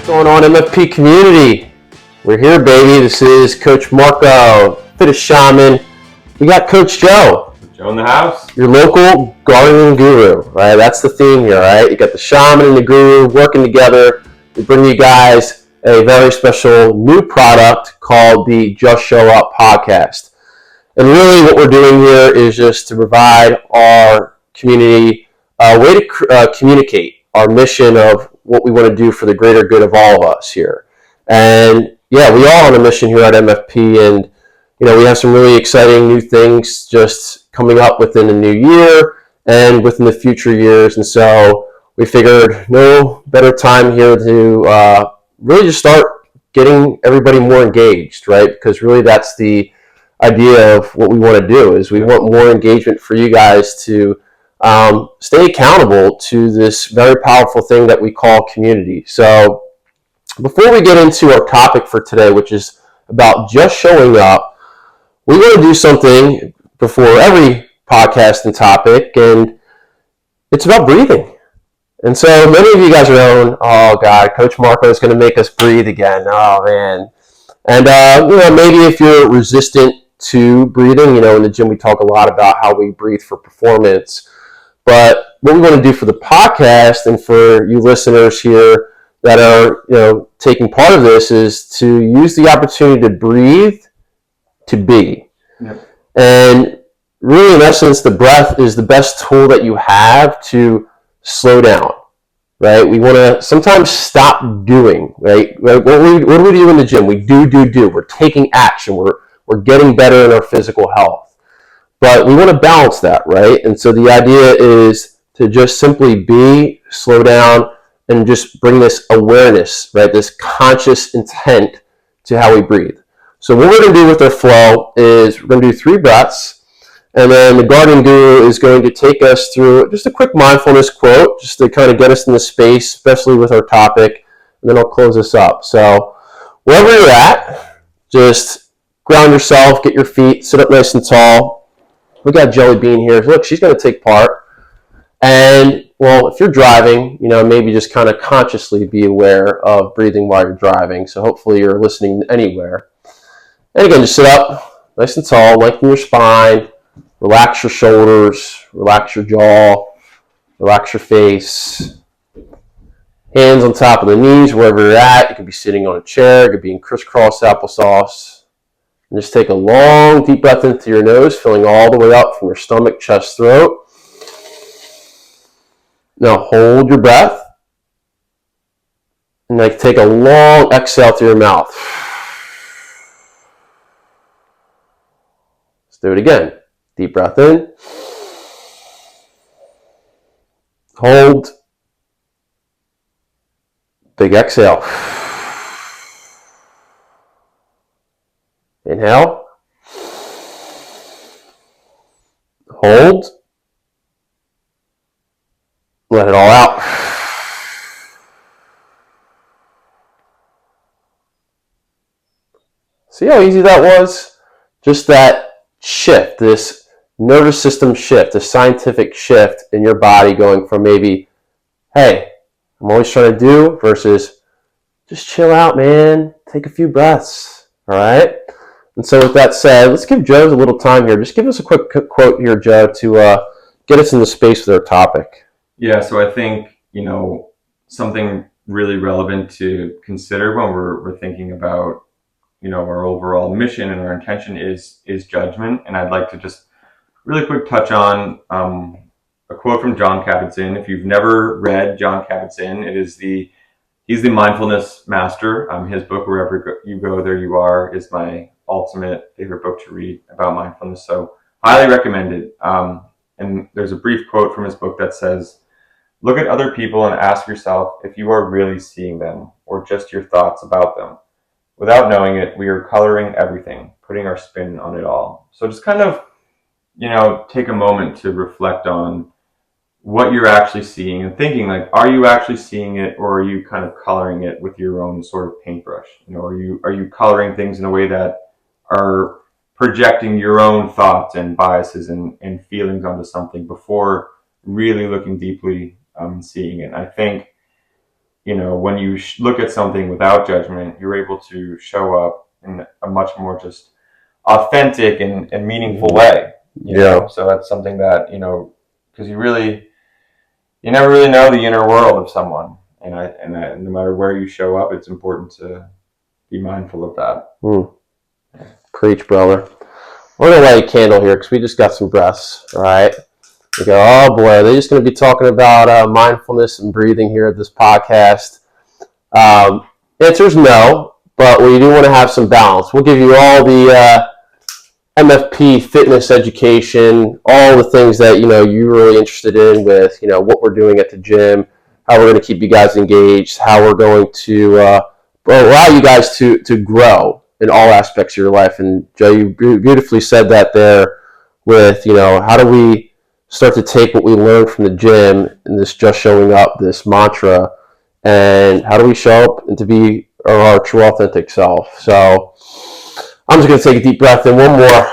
Going on, MFP community? We're here, baby. This is Coach Marco, Fitness Shaman. We got Coach Joe. Joe in the house. Your local gardening guru, right? That's the theme here, right? You got the shaman and the guru working together to bring you guys a very special new product called the Just Show Up podcast. And really what we're doing here is just to provide our community a way to communicate our mission of what we want to do for the greater good of all of us here. And yeah, we are on a mission here at MFP, and we have some really exciting new things just coming up within the new year and within the future years. And so we figured no better time here to really just start getting everybody more engaged, right? Because really that's the idea of what we want to do is we want more engagement for you guys to stay accountable to this very powerful thing that we call community. So before we get into our topic for today, which is about just showing up, we want to do something before every podcast and topic, and it's about breathing. And so many of you guys are going, oh God, Coach Marco is going to make us breathe again. Oh man. And maybe if you're resistant to breathing, in the gym we talk a lot about how we breathe for performance. But what we want to do for the podcast and for you listeners here that are, taking part of this is to use the opportunity to breathe, to be. Yep. And really, in essence, the breath is the best tool that you have to slow down, right? We want to sometimes stop doing, right? What do we do in the gym? We do. We're taking action. We're getting better in our physical health. But we want to balance that, right? And so the idea is to just simply be, slow down, and just bring this awareness, right? This conscious intent to how we breathe. So what we're going to do with our flow is we're going to do 3 breaths, and then the gardening guru is going to take us through just a quick mindfulness quote, just to kind of get us in the space, especially with our topic, and then I'll close this up. So wherever you're at, just ground yourself, get your feet, sit up nice and tall. We got Jelly Bean here. Look, she's going to take part. And, well, if you're driving, maybe just kind of consciously be aware of breathing while you're driving. So hopefully you're listening anywhere. And again, just sit up nice and tall, lengthen your spine, relax your shoulders, relax your jaw, relax your face. Hands on top of the knees, wherever you're at. You could be sitting on a chair. You could be in crisscross applesauce. And just take a long, deep breath into your nose, filling all the way up from your stomach, chest, throat. Now hold your breath. And take a long exhale through your mouth. Let's do it again. Deep breath in. Hold. Big exhale. Inhale. Hold. Let it all out. See how easy that was? Just that shift, this nervous system shift, the scientific shift in your body going from maybe, hey, I'm always trying to do, versus just chill out, man. Take a few breaths. All right? And so with that said, let's give Joe a little time here. Just give us a quick quote here, Joe, to get us in the space with our topic. Yeah, so I think, something really relevant to consider when we're thinking about, our overall mission and our intention is judgment. And I'd like to just really quick touch on a quote from Jon Kabat-Zinn. If you've never read Jon Kabat-Zinn, he's the mindfulness master. His book, Wherever You Go, There You Are, is my ultimate favorite book to read about mindfulness. So highly recommend it. And there's a brief quote from his book that says, "Look at other people and ask yourself if you are really seeing them or just your thoughts about them. Without knowing it, we are coloring everything, putting our spin on it all." So just kind of, take a moment to reflect on what you're actually seeing and thinking, are you actually seeing it, or are you kind of coloring it with your own sort of paintbrush? Are you coloring things in a way that are projecting your own thoughts and biases and feelings onto something before really looking deeply seeing it? I think, when you look at something without judgment, you're able to show up in a much more just authentic and meaningful way. So that's something that, because you never really know the inner world of someone. And no matter where you show up, it's important to be mindful of that. Preach, brother. We're going to light a candle here because we just got some breaths, all right? We go, oh boy, are they just going to be talking about mindfulness and breathing here at this podcast? Answer is no, but we do want to have some balance. We'll give you all the MFP fitness education, all the things that you're really interested in with what we're doing at the gym, how we're going to keep you guys engaged, how we're going to allow you guys to grow in all aspects of your life. And Joe, you beautifully said that there with how do we start to take what we learned from the gym and this just showing up, this mantra, and how do we show up and to be our true authentic self. So I'm just going to take a deep breath in, one more.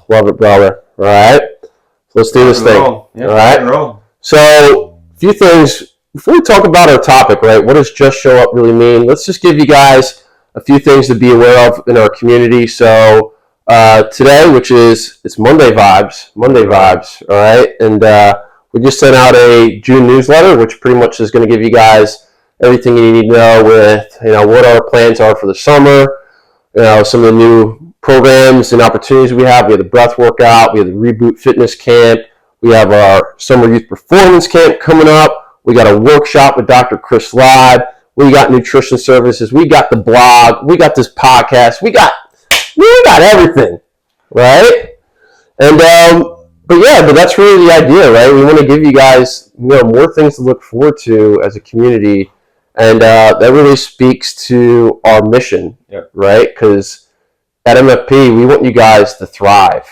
Love it, brother. All right. So let's do this thing. All right. So a few things before we talk about our topic, right? What does just show up really mean? Let's just give you guys a few things to be aware of in our community. So today, which is, it's Monday Vibes, all right? And we just sent out a June newsletter, which pretty much is going to give you guys everything you need to know with, what our plans are for the summer, some of the new programs and opportunities we have. We have the breath workout, we have the Reboot Fitness Camp, we have our Summer Youth Performance Camp coming up, we got a workshop with Dr. Chris Ladd, we got nutrition services, we got the blog, we got this podcast, we got everything, right? And but that's really the idea, right? We want to give you guys more things to look forward to as a community, and that really speaks to our mission, right? Because at MFP, we want you guys to thrive,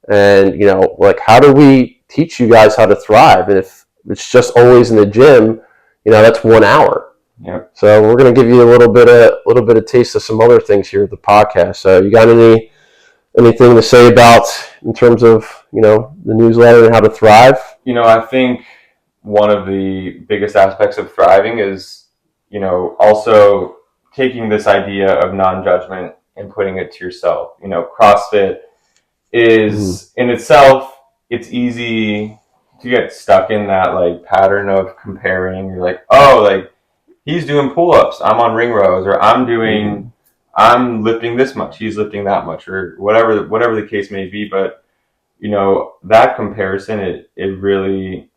and how do we teach you guys how to thrive? And if it's just always in the gym, that's 1 hour. Yep. So we're going to give you a little bit of taste of some other things here at the podcast. So you got anything to say about in terms of the newsletter and how to thrive? I think one of the biggest aspects of thriving is also taking this idea of non-judgment and putting it to yourself. CrossFit is in itself, it's easy to get stuck in that pattern of comparing. You're like, oh, he's doing pull-ups, I'm on ring rows, or I'm lifting this much, he's lifting that much, or whatever the case may be. But that comparison, it's really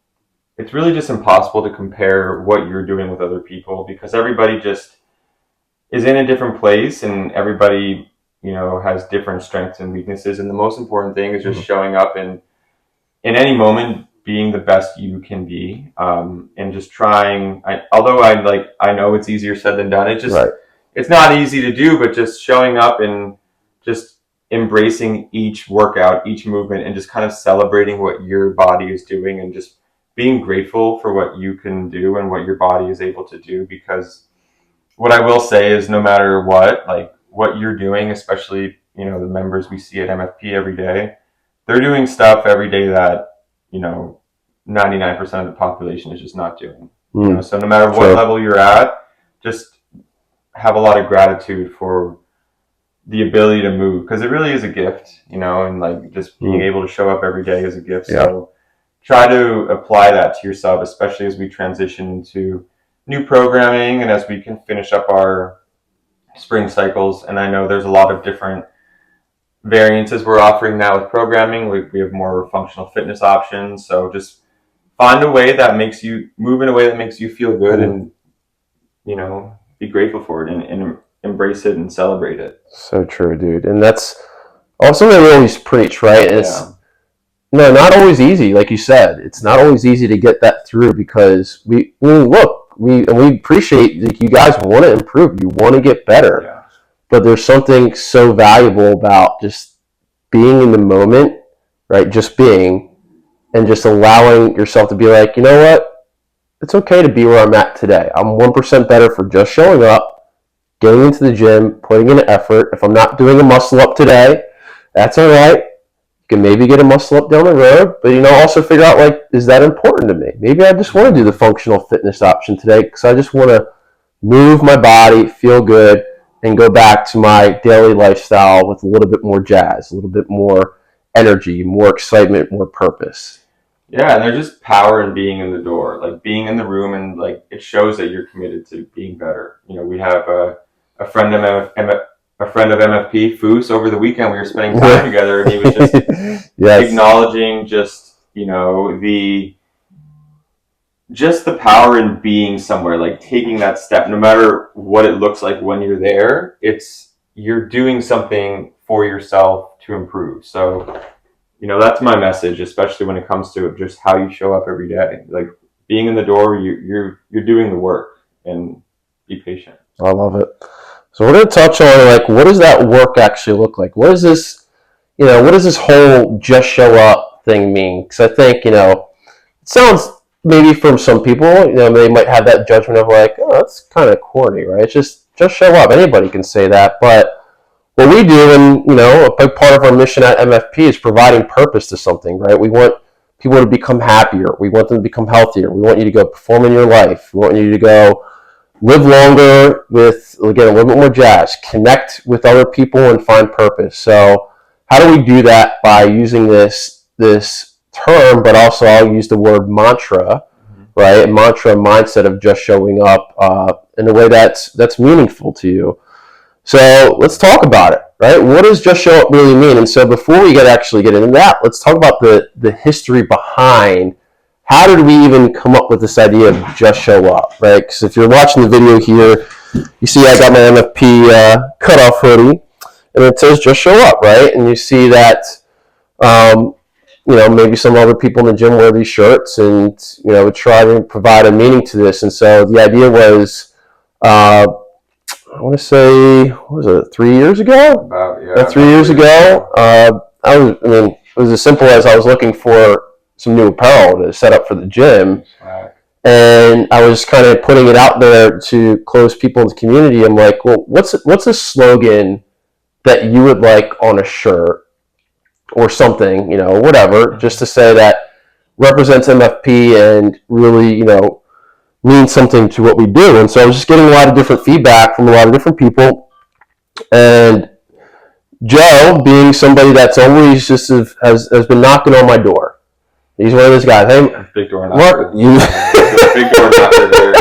just impossible to compare what you're doing with other people, because everybody just is in a different place, and everybody has different strengths and weaknesses. And the most important thing is just showing up and in any moment being the best you can be, and just trying. Although I know it's easier said than done. It's just It's not easy to do, but just showing up and just embracing each workout, each movement, and just kind of celebrating what your body is doing, and just being grateful for what you can do and what your body is able to do. Because what I will say is, no matter what you're doing, especially the members we see at MFP every day, they're doing stuff every day that 99% of the population is just not doing. So no matter what level you're at, just have a lot of gratitude for the ability to move, because it really is a gift, and just being able to show up every day is a gift. So try to apply that to yourself, especially as we transition into new programming and as we can finish up our spring cycles. And I know there's a lot of different variances we're offering now with programming. We have more functional fitness options. So just find a way that makes you move in a way that makes you feel good, and be grateful for it, and embrace it and celebrate it. So true, dude. And that's also something we always preach, right? It's not always easy, like you said. It's not always easy to get that through, because we appreciate you guys want to improve, you want to get better. Yeah. But there's something so valuable about just being in the moment, right? Just being, and just allowing yourself to be like, you know what? It's okay to be where I'm at today. I'm 1% better for just showing up, getting into the gym, putting in an effort. If I'm not doing a muscle up today, that's all right. can maybe get a muscle up down the road, but also figure out, like, is that important to me? Maybe I just want to do the functional fitness option today because I just want to move my body, feel good, and go back to my daily lifestyle with a little bit more jazz, a little bit more energy, more excitement, more purpose. Yeah, and there's just power in being in the door, like being in the room, and like it shows that you're committed to being better. We have a friend of MFP, Foos, over the weekend. We were spending time together, and he was just yes. acknowledging the power in being somewhere, like taking that step, no matter what it looks like when you're there. You're doing something for yourself to improve. So, that's my message, especially when it comes to just how you show up every day. Like being in the door, you're doing the work, and be patient. I love it. So we're going to touch on, like, what does that work actually look like? What is this, what does this whole just show up thing mean? Because I think, it sounds maybe from some people, they might have that judgment of like, oh, that's kind of corny, right? It's just show up. Anybody can say that. But what we do, and, a big part of our mission at MFP is providing purpose to something, right? We want people to become happier. We want them to become healthier. We want you to go perform in your life. We want you to go live longer with, again, a little bit more jazz, connect with other people and find purpose. So how do we do that? By using this term, but also I'll use the word mantra, right? A mantra mindset of just showing up in a way that's meaningful to you. So let's talk about it, right? What does just show up really mean? And so before we actually get into that, let's talk about the history behind how did we even come up with this idea of just show up, right? Because if you're watching the video here, you see I got my MFP cutoff hoodie, and it says just show up, right? And you see that, maybe some other people in the gym wear these shirts and, try to provide a meaning to this. And so the idea was, I want to say, what was it, 3 years ago? About, yeah. 3 years ago. It was as simple as I was looking for some new apparel to set up for the gym. Right. And I was kind of putting it out there to close people in the community. I'm like, well, what's a slogan that you would like on a shirt or something, whatever, just to say that represents MFP and really, means something to what we do. And so I was just getting a lot of different feedback from a lot of different people. And Joe, being somebody that's always just has been knocking on my door. He's one of those guys. Hey, big door knocker. Mark, Big door knocker there.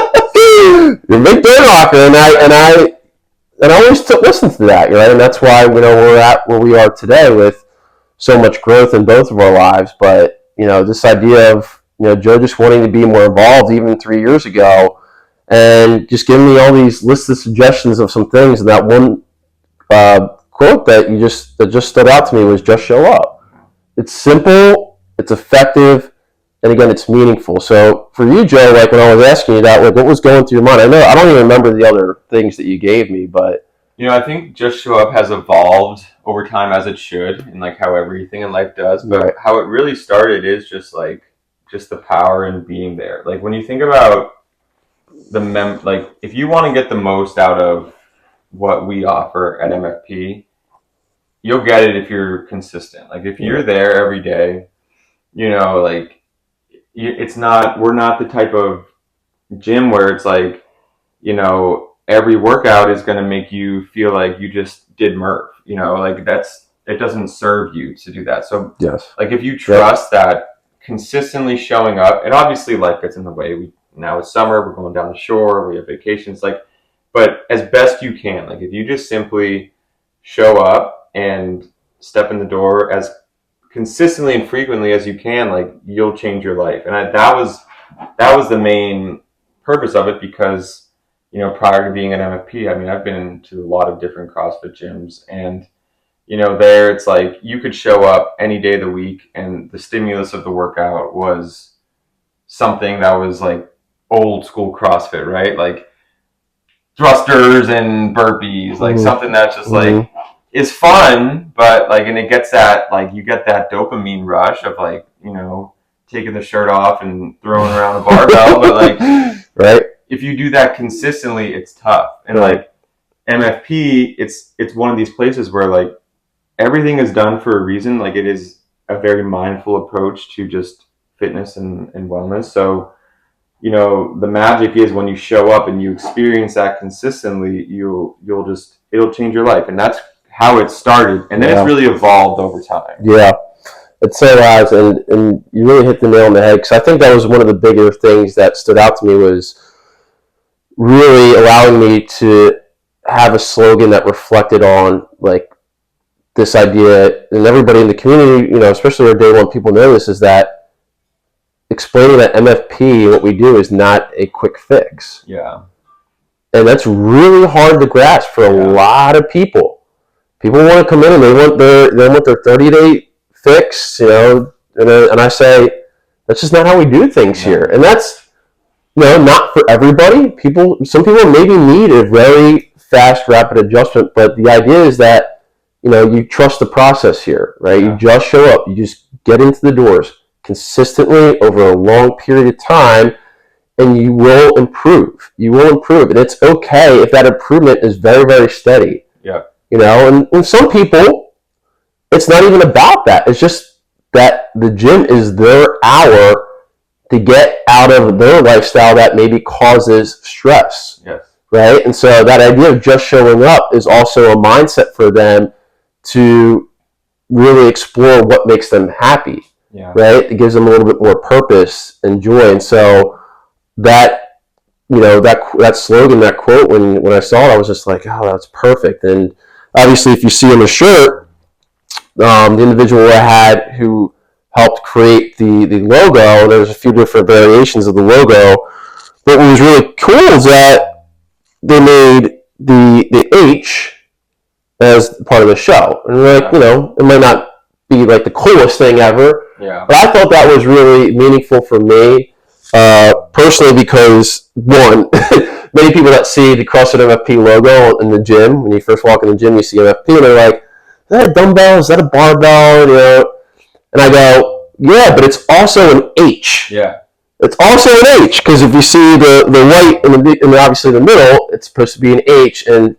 You're a big door knocker, and I always listen to that, right? And that's why we're at where we are today with so much growth in both of our lives. But this idea of Joe just wanting to be more involved even 3 years ago, and just giving me all these lists of suggestions of some things. And that one quote that just stood out to me was just show up. It's simple, it's effective, and again, it's meaningful. So for you, Joe, like when I was asking you that, like what was going through your mind? I don't even remember the other things that you gave me, but I think just show up has evolved over time, as it should, and like how everything in life does. But right. How it really started is just the power in being there. Like when you think about if you want to get the most out of what we offer at MFP, you'll get it if you're consistent. Like if you're there every day, it's not, we're not the type of gym where it's like, every workout is going to make you feel like you just did Murph, it doesn't serve you to do that. So yes, like if you trust that consistently showing up, and obviously life gets in the way. Now it's summer, we're going down the shore, we have vacations, but as best you can, like if you just simply show up and step in the door as consistently and frequently as you can, like you'll change your life. And that was the main purpose of it, because prior to being at MFP, I've been to a lot of different CrossFit gyms, and there it's like you could show up any day of the week, and the stimulus of the workout was something that was like old school CrossFit, right? Like thrusters and burpees, like something that's just like is fun, but and it gets that, you get that dopamine rush of taking the shirt off and throwing around the barbell, but right. If you do that consistently, it's tough. And MFP, it's one of these places where everything is done for a reason. It is a very mindful approach to just fitness and wellness. So, you know, the magic is when you show up and you experience that consistently, it'll change your life. And that's how it started. And then Yeah. it's really evolved over time. Yeah, it so has, and you really hit the nail on the head, because I think that was one of the bigger things that stood out to me, was really allowing me to have a slogan that reflected on like this idea, and everybody in the community, especially our day one people know this, is that explaining that MFP, what we do, is not a quick fix. Yeah. And that's really hard to grasp for a lot of people. People want to come in and they want their 30-day fix, and I say that's just not how we do things here, and that's not for everybody. Some people maybe need a very fast, rapid adjustment, but the idea is that you trust the process here, right? Yeah. You just show up, you just get into the doors consistently over a long period of time, and you will improve. You will improve, and it's okay if that improvement is very, very steady. Yeah. And some people, it's not even about that. It's just that the gym is their hour to get out of their lifestyle that maybe causes stress. Yes. Right? And so that idea of just showing up is also a mindset for them to really explore what makes them happy. Yeah. Right? It gives them a little bit more purpose and joy. And so that slogan, that quote, when I saw it, I was just like, oh, that's perfect. And obviously, if you see on the shirt, the individual I had who helped create the logo, there's a few different variations of the logo, but what was really cool is that they made the H as part of the show. And it might not be like the coolest thing ever, but I thought that was really meaningful for me, personally, because one, many people that see the CrossFit MFP logo in the gym, when you first walk in the gym, you see MFP, and they're like, is that a dumbbell? Is that a barbell? And I go, yeah, but it's also an H. Yeah. It's also an H, because if you see the white and obviously the middle, it's supposed to be an H. And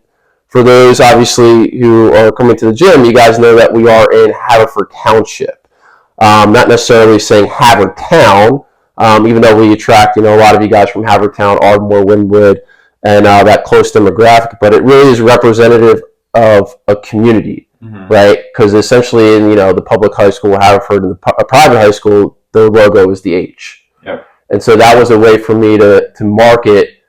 for those, obviously, who are coming to the gym, you guys know that we are in Haverford Township. Not necessarily saying Havertown, even though we attract, a lot of you guys from Havertown, Ardmore, Wynwood, and that close demographic. But it really is representative of a community. Mm-hmm. Right? Because essentially in the public high school, Haverford, and a private high school, their logo is the H. Yep. And so that was a way for me to market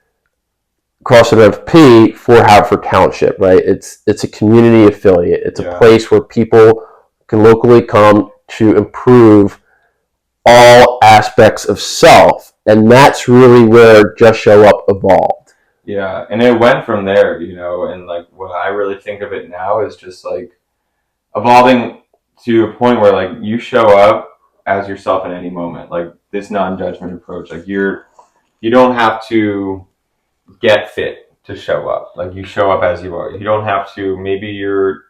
CrossFit MFP for Haverford Township. Right? It's a community affiliate. It's a place where people can locally come to improve all aspects of self, and that's really where Just Show Up evolved. Yeah, and it went from there, and like what I really think of it now is just like evolving to a point where like you show up as yourself in any moment, like this non-judgment approach. Like you don't have to get fit to show up. Like you show up as you are. You don't have to. Maybe you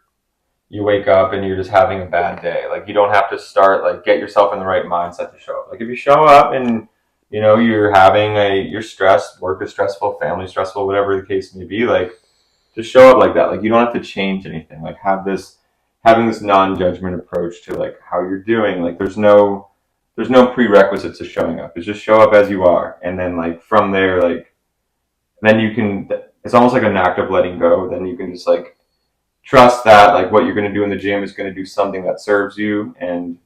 wake up and you're just having a bad day. Like you don't have to get yourself in the right mindset to show up. Like if you show up and you're having you're stressed, work is stressful, family stressful, whatever the case may be, like just show up like that. Like you don't have to change anything. Like having this non-judgment approach to like how you're doing. Like there's no prerequisites to showing up. It's just show up as you are, and then like from there, like then you can. It's almost like an act of letting go. Then you can just like trust that like what you're going to do in the gym is going to do something that serves you, and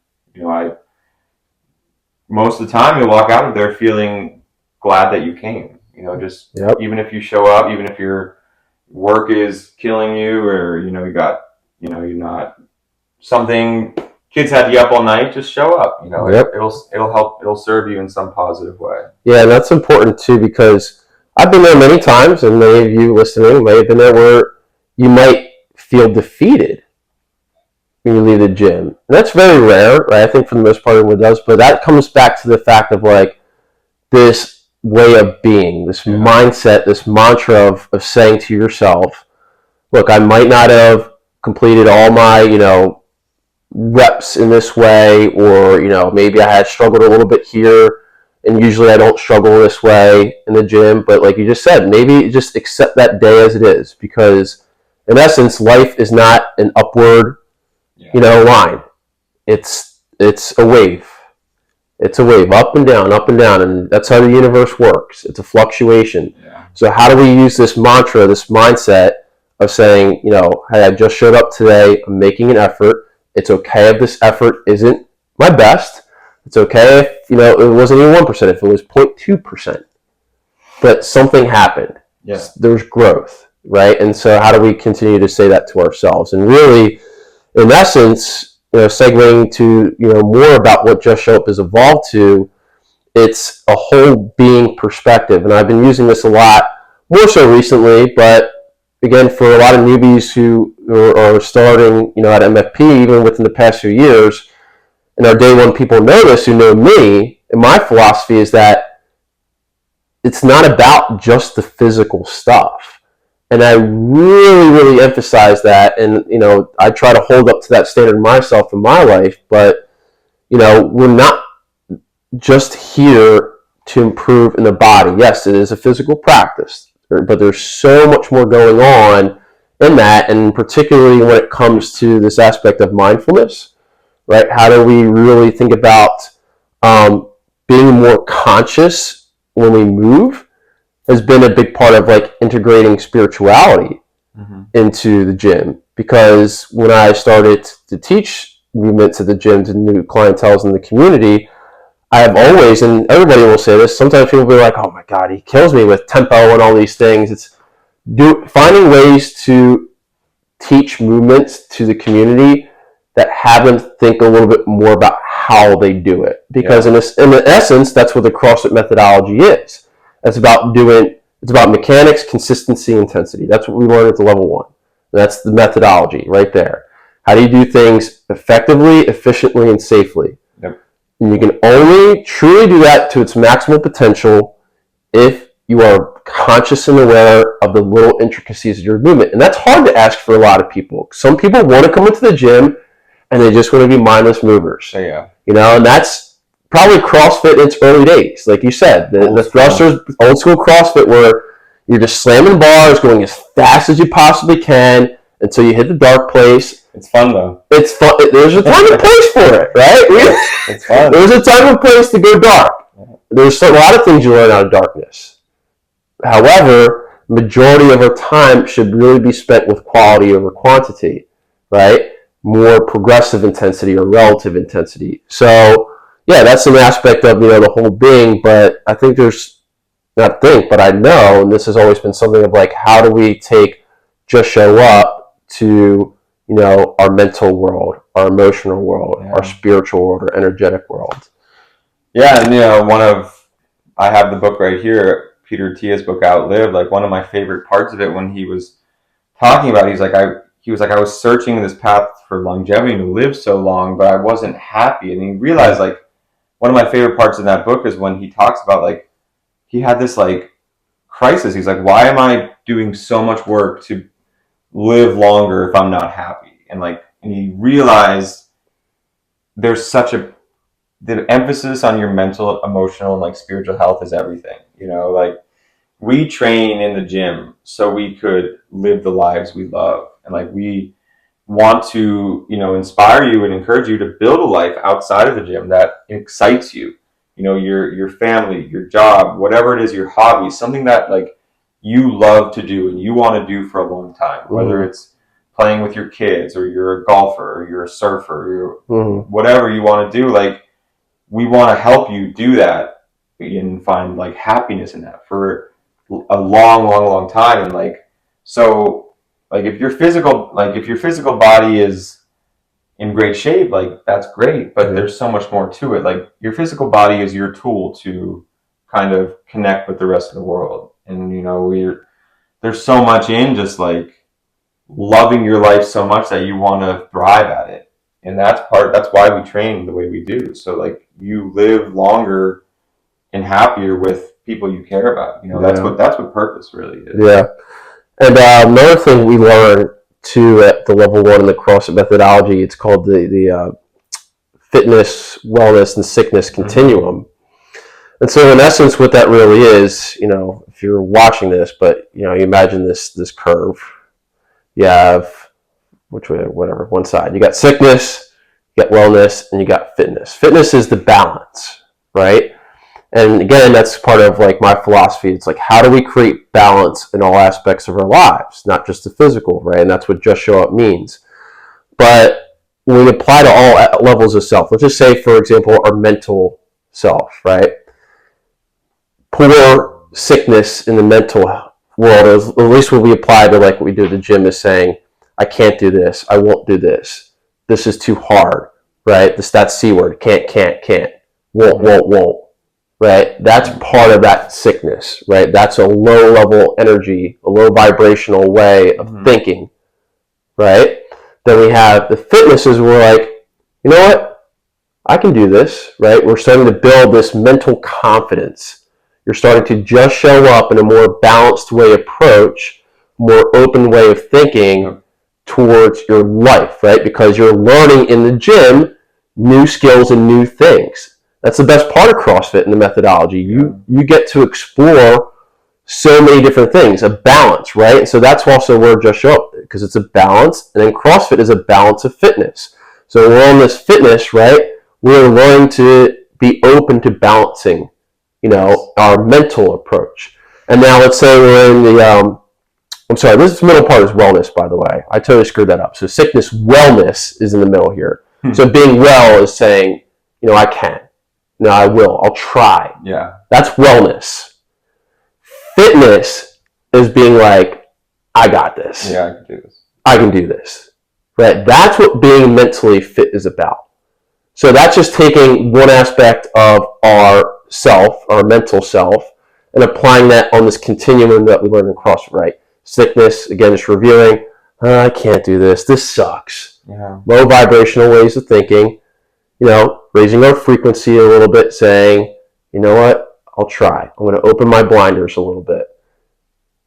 most of the time you'll walk out of there feeling glad that you came. Even if you show up, even if your work is killing you, or you got. You're not something. Kids had you up all night. Just show up. It'll help. It'll serve you in some positive way. Yeah, and that's important too, because I've been there many times, and many of you listening may have been there, where you might feel defeated when you leave the gym. And that's very rare, right? I think for the most part everyone does, but that comes back to the fact of like this way of being, this mindset, this mantra of saying to yourself, look, I might not have completed all my, reps in this way, or, maybe I had struggled a little bit here, and usually I don't struggle this way in the gym, but like you just said, maybe just accept that day as it is, because in essence, life is not an upward, line. It's it's a wave. It's a wave, up and down, and that's how the universe works. It's a fluctuation. Yeah. So how do we use this mantra, this mindset of saying, hey, I just showed up today. I'm making an effort. It's okay if this effort isn't my best. It's okay if, it wasn't even 1%, if it was 0.2%. But something happened. Yeah. There's growth, right? And so how do we continue to say that to ourselves? And really, in essence, segueing to more about what Just Show Up has evolved to, it's a whole being perspective. And I've been using this a lot, more so recently, but again, for a lot of newbies who are starting at MFP, even within the past few years, and our day one people know this, who know me, and my philosophy is that it's not about just the physical stuff. And I really, really emphasize that. And, I try to hold up to that standard myself in my life. But, we're not just here to improve in the body. Yes, it is a physical practice, but there's so much more going on in that. And particularly when it comes to this aspect of mindfulness, right? How do we really think about being more conscious when we move? Has been a big part of integrating spirituality into the gym, because when I started to teach movements at the gym to new clienteles in the community, I have always, and everybody will say this, sometimes people will be like, oh my God, he kills me with tempo and all these things. It's finding ways to teach movements to the community that have them think a little bit more about how they do it. Because in essence, that's what the CrossFit methodology is. It's about mechanics, consistency, intensity. That's what we learned at the level 1. That's the methodology right there. How do you do things effectively, efficiently, and safely? Yep. And you can only truly do that to its maximal potential if you are conscious and aware of the little intricacies of your movement. And that's hard to ask for a lot of people. Some people want to come into the gym and they just want to be mindless movers. Yeah. And that's probably CrossFit in its early days, like you said, the thrusters, old school CrossFit, where you're just slamming bars, going as fast as you possibly can until you hit the dark place. It's fun though. It's fun. There's a time and place for it, right? It's fun. There's a time and place to go dark. There's a lot of things you learn out of darkness. However, majority of our time should really be spent with quality over quantity, right? More progressive intensity or relative intensity. So, yeah, that's an aspect of the whole being, but I think I know, and this has always been something of how do we take Just Show Up to our mental world, our emotional world, our spiritual world, our energetic world. Yeah, and I have the book right here, Peter Attia's book Outlive. One of my favorite parts of it, when he was talking about it, he was like, I was searching this path for longevity to live so long, but I wasn't happy. And he realized one of my favorite parts in that book is when he talks about he had this crisis. He's like, why am I doing so much work to live longer if I'm not happy? And he realized there's the emphasis on your mental, emotional, and spiritual health is everything. We train in the gym so we could live the lives we love, and we want to inspire you and encourage you to build a life outside of the gym that excites you. Your family, your job, whatever it is, your hobby, something that you love to do and you want to do for a long time, whether it's playing with your kids, or you're a golfer, or you're a surfer, or whatever you want to do. We want to help you do that and find happiness in that for a long time. And so if your physical body is in great shape, that's great, but there's so much more to it. Your physical body is your tool to kind of connect with the rest of the world. And there's so much in just loving your life so much that you want to thrive at it. And that's why we train the way we do. So you live longer and happier with people you care about. That's what purpose really is. Yeah. And another thing we learn too at the level 1 in the CrossFit methodology, it's called the fitness, wellness, and sickness continuum. And so in essence, what that really is, if you're watching this, but you imagine this curve. You have one side. You got sickness, you got wellness, and you got fitness. Fitness is the balance, right? And again, that's part of like my philosophy. It's like, how do we create balance in all aspects of our lives, not just the physical, right? And that's what Just Show Up means. But when we apply to all levels of self, let's just say, for example, our mental self, right? Poor sickness in the mental world, at least when we apply to like what we do at the gym, is saying, I can't do this, I won't do this, this is too hard, right? That C word, can't, won't, right? That's part of that sickness, right? That's a low level energy, a low vibrational way of thinking, right? Then we have the fitnesses where we're like, you know what? I can do this, right? We're starting to build this mental confidence. You're starting to just show up in a more balanced way approach, more open way of thinking towards your life, right? Because you're learning in the gym new skills and new things. That's the best part of CrossFit and the methodology. You get to explore so many different things, a balance, right? So that's also where Just Show Up, because it's a balance, and then CrossFit is a balance of fitness. So we're on this fitness, right? We're learning to be open to balancing, our mental approach. And now let's say we're in the, this middle part is wellness, by the way. I totally screwed that up. So sickness, wellness is in the middle here. So being well is saying, I can. No, I will. I'll try. Yeah. That's wellness. Fitness is being like, I got this. Yeah, I can do this. I can do this. Right? That's what being mentally fit is about. So that's just taking one aspect of our self, our mental self, and applying that on this continuum that we learn in CrossFit, right? Sickness, again, just reviewing, I can't do this. This sucks. Yeah. Low vibrational ways of thinking, raising our frequency a little bit, saying, you know what? I'll try. I'm going to open my blinders a little bit.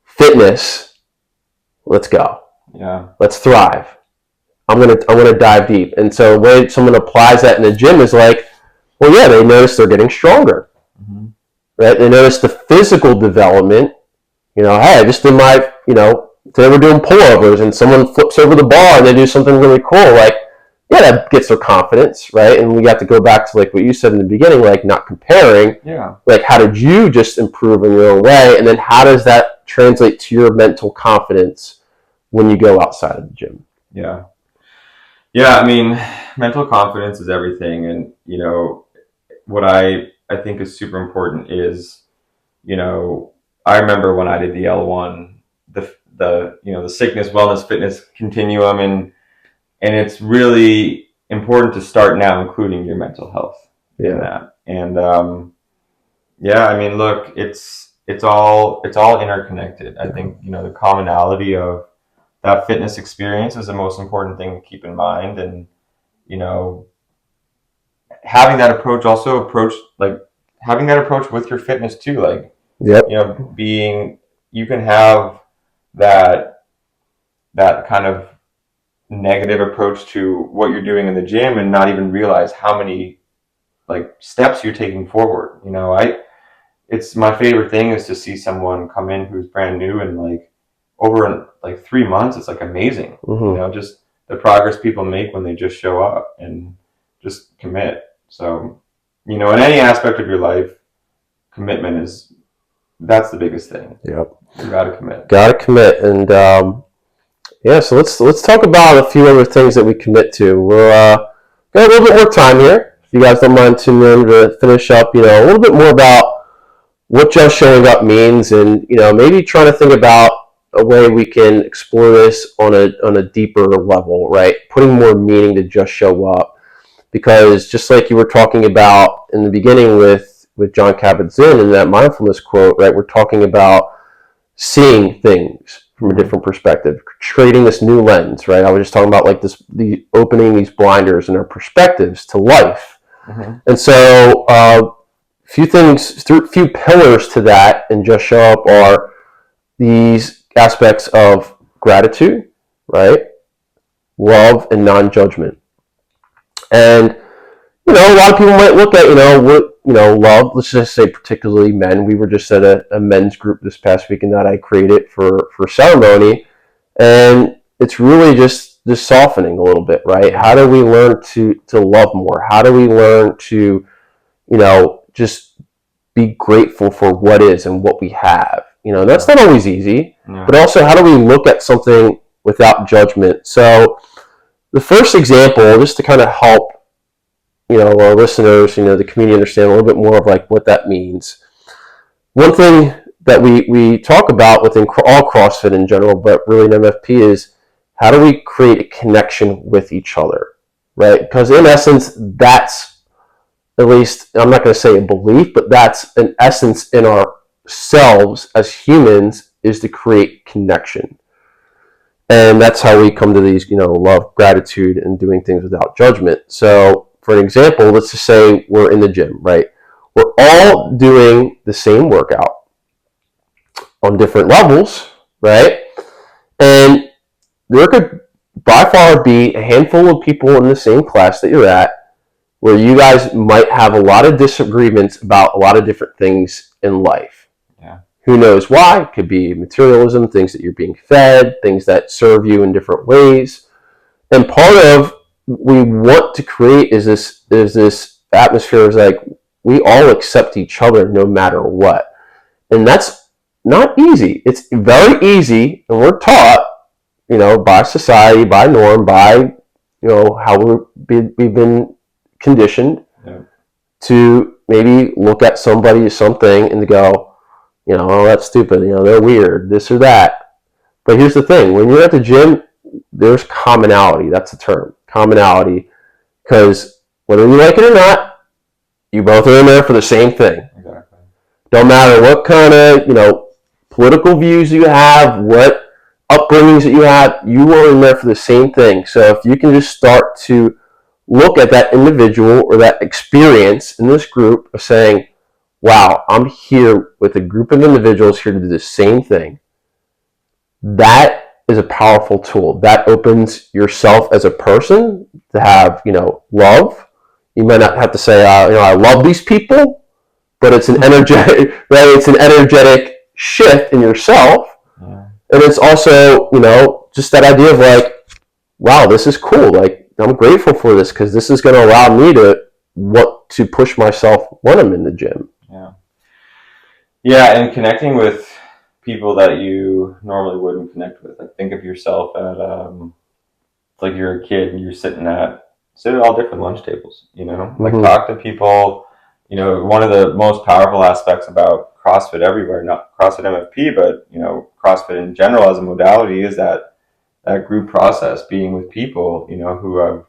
Fitness, let's go. Yeah. Let's thrive. I'm gonna dive deep. And so the way someone applies that in the gym is like, well, yeah, they notice they're getting stronger, right? They notice the physical development. Hey, I just did my, today we're doing pullovers and someone flips over the bar and they do something really cool. Like, yeah, that gets their confidence, right? And we got to go back to like what you said in the beginning, like not comparing. Yeah. Like, how did you just improve in your own way? And then how does that translate to your mental confidence when you go outside of the gym? Yeah. Yeah, I mean, mental confidence is everything. And, what I think is super important is, I remember when I did the L1, the sickness, wellness, fitness continuum, and it's really important to start now including your mental health in that. And, I mean, look, it's all interconnected. I think, the commonality of that fitness experience is the most important thing to keep in mind. And, having that approach having that approach with your fitness too, like, you can have that kind of negative approach to what you're doing in the gym and not even realize how many like steps you're taking forward. It's my favorite thing is to see someone come in who's brand new and like over in like 3 months, it's like amazing. Just the progress people make when they just show up and just commit. So, in any aspect of your life, commitment that's the biggest thing. Yep. You gotta commit. Gotta commit. And so let's talk about a few other things that we commit to. We're got a little bit more time here. If you guys don't mind tuning in to finish up, a little bit more about what Just Showing Up means, and maybe trying to think about a way we can explore this on a deeper level, right? Putting more meaning to Just Show Up, because just like you were talking about in the beginning with Jon Kabat-Zinn and that mindfulness quote, right? We're talking about seeing things from a different perspective, creating this new lens, right? I was just talking about like the opening these blinders and our perspectives to life. And so few pillars to that and Just Show Up are these aspects of gratitude, right? Love and non-judgment. And, a lot of people might look at, love, let's just say particularly men. We were just at a men's group this past weekend that I created for ceremony. And it's really just this softening a little bit, right? How do we learn to love more? How do we learn to, just be grateful for what is and what we have? That's not always easy, but also how do we look at something without judgment? So the first example, just to kind of help, our listeners, the community understand a little bit more of like what that means. One thing that we talk about within all CrossFit in general, but really in MFP, is how do we create a connection with each other, right? Because in essence, that's, at least, I'm not going to say a belief, but that's an essence in ourselves as humans, is to create connection. And that's how we come to these, love, gratitude, and doing things without judgment. So for an example, let's just say we're in the gym, right? We're all doing the same workout on different levels, right? And there could by far be a handful of people in the same class that you're at where you guys might have a lot of disagreements about a lot of different things in life. Yeah. Who knows why? It could be materialism, things that you're being fed, things that serve you in different ways. And part of what we want to create is this atmosphere is like we all accept each other no matter what. And that's not easy. It's very easy, and we're taught, by society, by norm, by, how we've been conditioned to maybe look at somebody or something and to go, oh, that's stupid, they're weird, this or that. But here's the thing, when you're at the gym, there's commonality. That's the term, commonality, because whether you like it or not, you both are in there for the same thing. Exactly. Don't matter what kind of, political views you have, what upbringings that you have, you are in there for the same thing. So if you can just start to look at that individual or that experience in this group of saying, wow, I'm here with a group of individuals here to do the same thing. That is a powerful tool. That opens yourself as a person to have, love. You might not have to say, I love these people, but it's an energetic, right? It's an energetic shift in yourself. Yeah. And it's also, just that idea of like, wow, this is cool. Like, I'm grateful for this because this is going to allow me to want to push myself when I'm in the gym. Yeah. Yeah, and connecting with people that you normally wouldn't connect with. Like, think of yourself at, like you're a kid and you're sitting at all different lunch tables, like talk to people. One of the most powerful aspects about CrossFit everywhere, not CrossFit MFP, but, CrossFit in general as a modality, is that group process, being with people, who are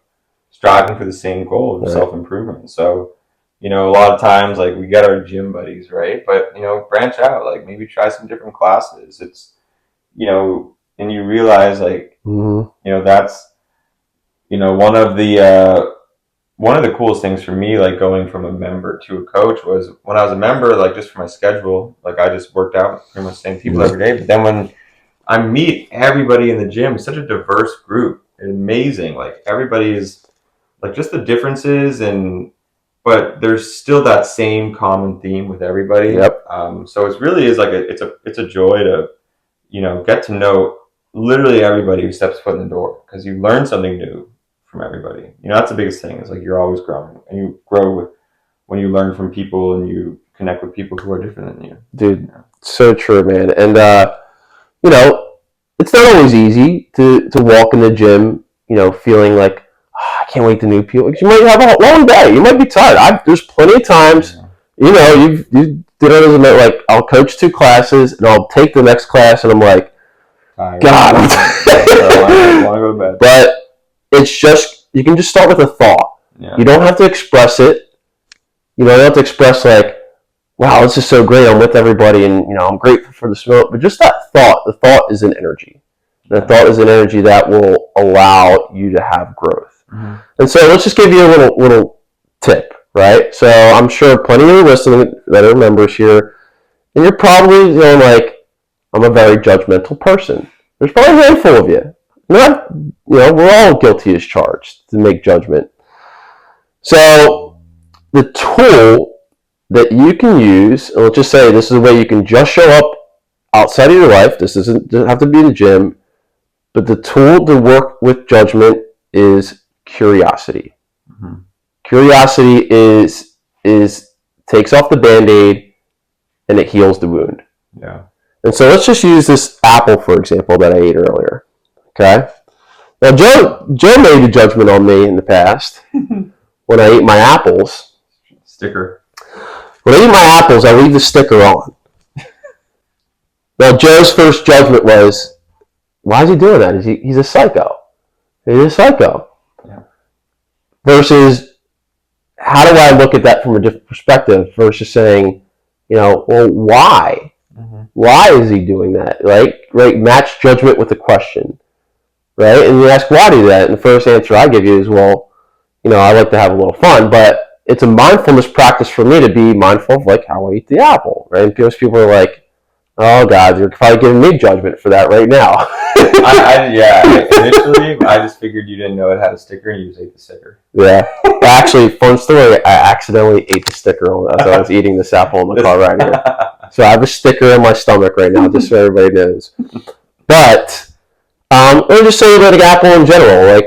striving for the same goal of self-improvement. So, a lot of times, like, we get our gym buddies, right? But, branch out, like, maybe try some different classes. It's, and you realize, like, that's, one of the coolest things for me, like, going from a member to a coach, was when I was a member, like, just for my schedule, like, I just worked out with pretty much the same people every day. But then when I meet everybody in the gym, such a diverse group, amazing. Like, everybody is, like, just the differences, but there's still that same common theme with everybody. Yep. So it really is like it's a joy to, get to know literally everybody who steps foot in the door, because you learn something new from everybody. That's the biggest thing, is like you're always growing, and you grow when you learn from people and you connect with people who are different than you. Dude, so true, man. And it's not always easy to walk in the gym, feeling like, I can't wait to meet people. You might have a long day. You might be tired. There's plenty of times, you did it as like, I'll coach 2 classes and I'll take the next class and I'm like, God, I'm I want to go to bed. But it's just, you can just start with a thought. Yeah. You don't have to express it. You don't have to express like, wow, this is so great. I'm with everybody and, I'm grateful for the smoke. But just that thought, the thought is an energy. The thought is an energy that will allow you to have growth. Mm-hmm. And so let's just give you a little tip, right? So I'm sure plenty of you listening that are members here, and you're probably like, I'm a very judgmental person. There's probably a handful of you. Not, we're all guilty as charged to make judgment. So the tool that you can use, and let's just say this is a way you can just show up outside of your life. This doesn't have to be in the gym. But the tool to work with judgment is curiosity. Mhm. Curiosity is takes off the Band-Aid and it heals the wound. Yeah. And so let's just use this apple, for example, that I ate earlier. Okay? Now, Joe made a judgment on me in the past when I eat my apples. Sticker. When I eat my apples, I leave the sticker on. Now, Joe's first judgment was, why is he doing that? He's a psycho. He's a psycho. Yeah. Versus, how do I look at that from a different perspective versus saying, well, why? Mm-hmm. Why is he doing that? Right? Match judgment with the question. Right? And you ask why do that? And the first answer I give you is, well, I like to have a little fun, but it's a mindfulness practice for me to be mindful of how I eat the apple. Right? And most people are like, oh God, you're probably giving me judgment for that right now. Initially, I just figured you didn't know it had a sticker and you just ate the sticker. Yeah. Actually, fun story, I accidentally ate the sticker as I was eating this apple in the car right here. So I have a sticker in my stomach right now, just so everybody knows. But, or just say about an apple in general,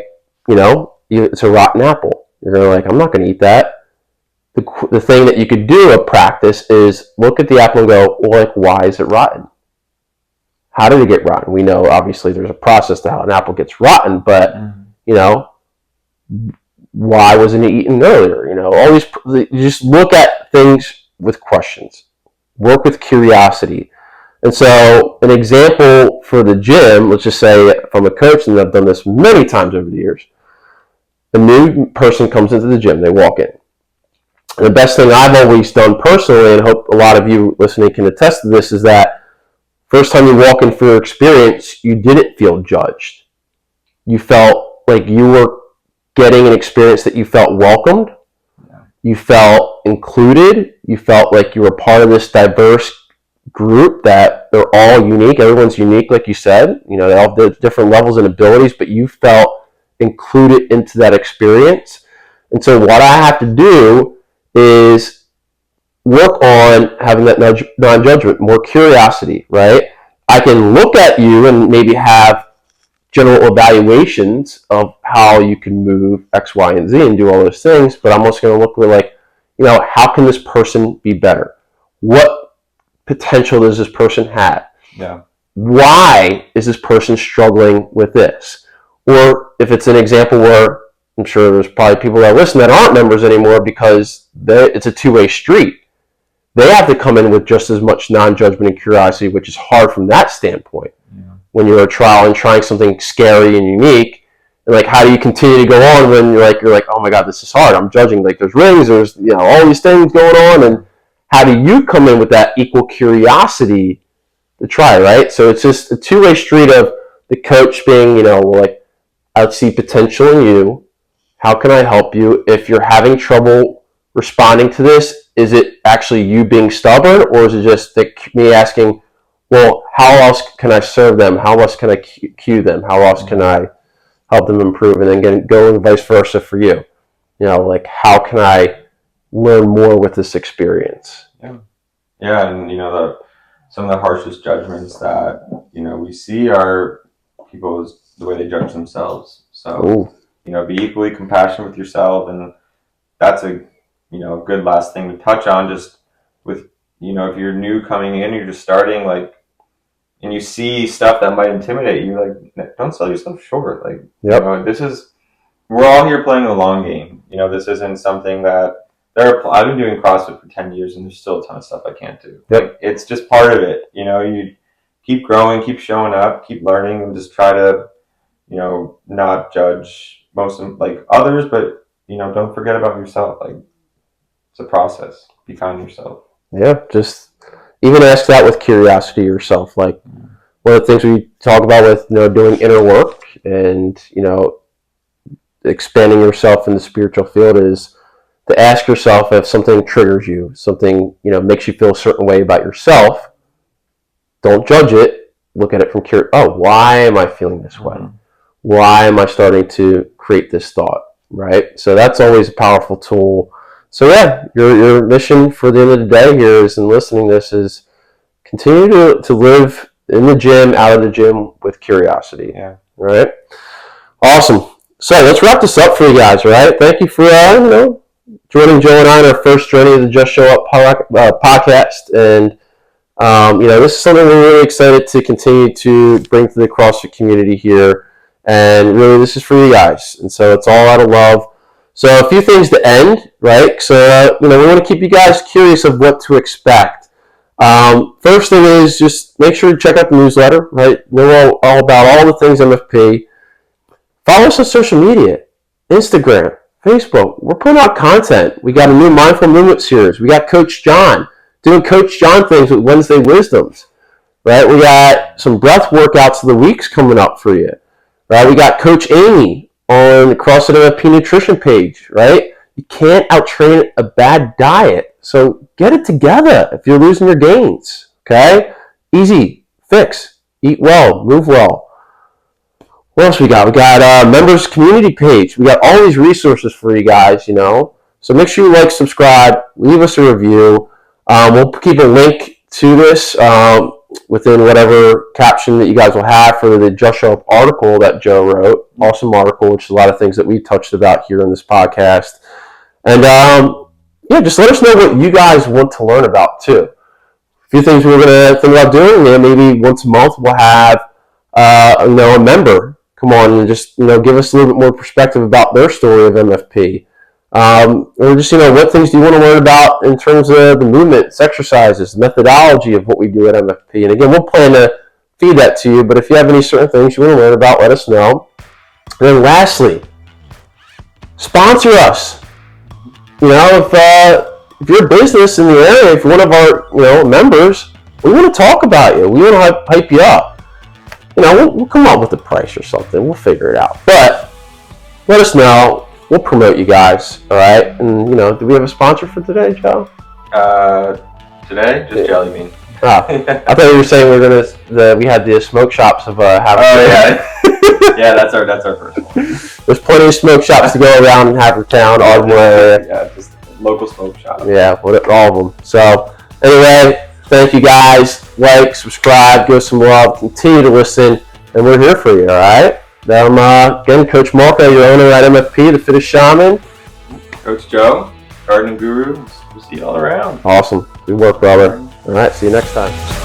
it's a rotten apple. You're I'm not going to eat that. The thing that you could do, a practice, is look at the apple and go, well, why is it rotten? How did it get rotten? We know, obviously, there's a process to how an apple gets rotten, but, why wasn't it eaten earlier? You just look at things with questions. Work with curiosity. And so, an example for the gym, let's just say from a coach, and I've done this many times over the years, a new person comes into the gym, they walk in. And the best thing I've always done personally, and I hope a lot of you listening can attest to this, is that first time you walk in for your experience, you didn't feel judged. You felt like you were getting an experience that you felt welcomed. Yeah. You felt included. You felt like you were part of this diverse group that they're all unique. Everyone's unique, like you said. They all have different levels and abilities, but you felt included into that experience. And so what I have to do is work on having that non-judgment, more curiosity, right? I can look at you and maybe have general evaluations of how you can move X, Y, and Z and do all those things, but I'm also going to look at how can this person be better? What potential does this person have? Yeah. Why is this person struggling with this? Or if it's an example where I'm sure there's probably people that listen that aren't members anymore because it's a two-way street. They have to come in with just as much non-judgment and curiosity, which is hard from that standpoint. Yeah. When you're a trial and trying something scary and unique, and how do you continue to go on when you're like, oh my God, this is hard. I'm judging. There's rings, there's all these things going on, and how do you come in with that equal curiosity to try, right? So it's just a two-way street of the coach being, I see potential in you. How can I help you? If you're having trouble responding to this, is it actually you being stubborn, or is it just me asking, well, how else can I serve them? How else can I cue them? How else can I help them improve? And then go and vice versa for you. How can I learn more with this experience? Yeah. Yeah, and some of the harshest judgments that we see are people's the way they judge themselves. So. Ooh. Be equally compassionate with yourself, and that's a good last thing to touch on. Just with if you're new coming in, you're just starting, and you see stuff that might intimidate you, don't sell yourself short. Yep. We're all here playing the long game. This isn't something that I've been doing CrossFit for 10 years, and there's still a ton of stuff I can't do. Yep. It's just part of it. You keep growing, keep showing up, keep learning, and just try to not judge most of others, but don't forget about yourself. It's a process. Be kind to yourself. Yeah, just even ask that with curiosity yourself. One of the things we talk about with doing inner work and expanding yourself in the spiritual field is to ask yourself if something triggers you, something makes you feel a certain way about yourself. Don't judge it. Look at it from why am I feeling this way? Why am I starting to create this thought, right? So that's always a powerful tool. So yeah, your mission for the end of the day here is in listening to this is continue to live in the gym, out of the gym with curiosity. Yeah. All right. Awesome. So let's wrap this up for you guys, all right? Thank you for joining Joe and I on our first journey of the Just Show Up podcast. And this is something we're really excited to continue to bring to the CrossFit community here. And really, this is for you guys. And so it's all out of love. So a few things to end, right? So, we want to keep you guys curious of what to expect. First thing is just make sure to check out the newsletter, right? Know all about all the things MFP. Follow us on social media, Instagram, Facebook. We're putting out content. We got a new Mindful Movement series. We got Coach John doing Coach John things with Wednesday Wisdoms, right? We got some breath workouts of the weeks coming up for you, right? We got Coach Amy on the CrossFit MFP nutrition page, right? You can't outtrain a bad diet, so get it together if you're losing your gains, okay? Easy, fix, eat well, move well. What else we got? We got members community page. We got all these resources for you guys, So make sure you like, subscribe, leave us a review. We'll keep a link to this within whatever caption that you guys will have for the Just Show Up article that Joe wrote. Awesome article, which is a lot of things that we touched about here in this podcast. And just let us know what you guys want to learn about too. A few things we're going to think about doing. Maybe once a month we'll have a member come on and just give us a little bit more perspective about their story of MFP. Or just what things do you want to learn about in terms of the movements, exercises, the methodology of what we do at MFP. And again, we'll plan to feed that to you, but if you have any certain things you want to learn about, let us know. And then lastly, sponsor us. If you're a business in the area, if you're one of our members, we want to talk about you. We want to hype you up. We'll come up with a price or something. We'll figure it out. But let us know. We'll promote you guys, all right? And, do we have a sponsor for today, Joe? Today? Just Jelly Bean. Oh, I thought you were saying we had the smoke shops of Havertown. Oh, yeah. Yeah, that's our first one. There's plenty of smoke shops to go around in Havertown, Ardmore area. Yeah, just local smoke shop. Yeah, all of them. So, anyway, thank you guys. Like, subscribe, give us some love, continue to listen, and we're here for you, all right? Again, Coach Marco, your owner at MFP, the Fittest Shaman. Coach Joe, Gardening Guru. We'll see you all around. Awesome. Good work, brother. All right, see you next time.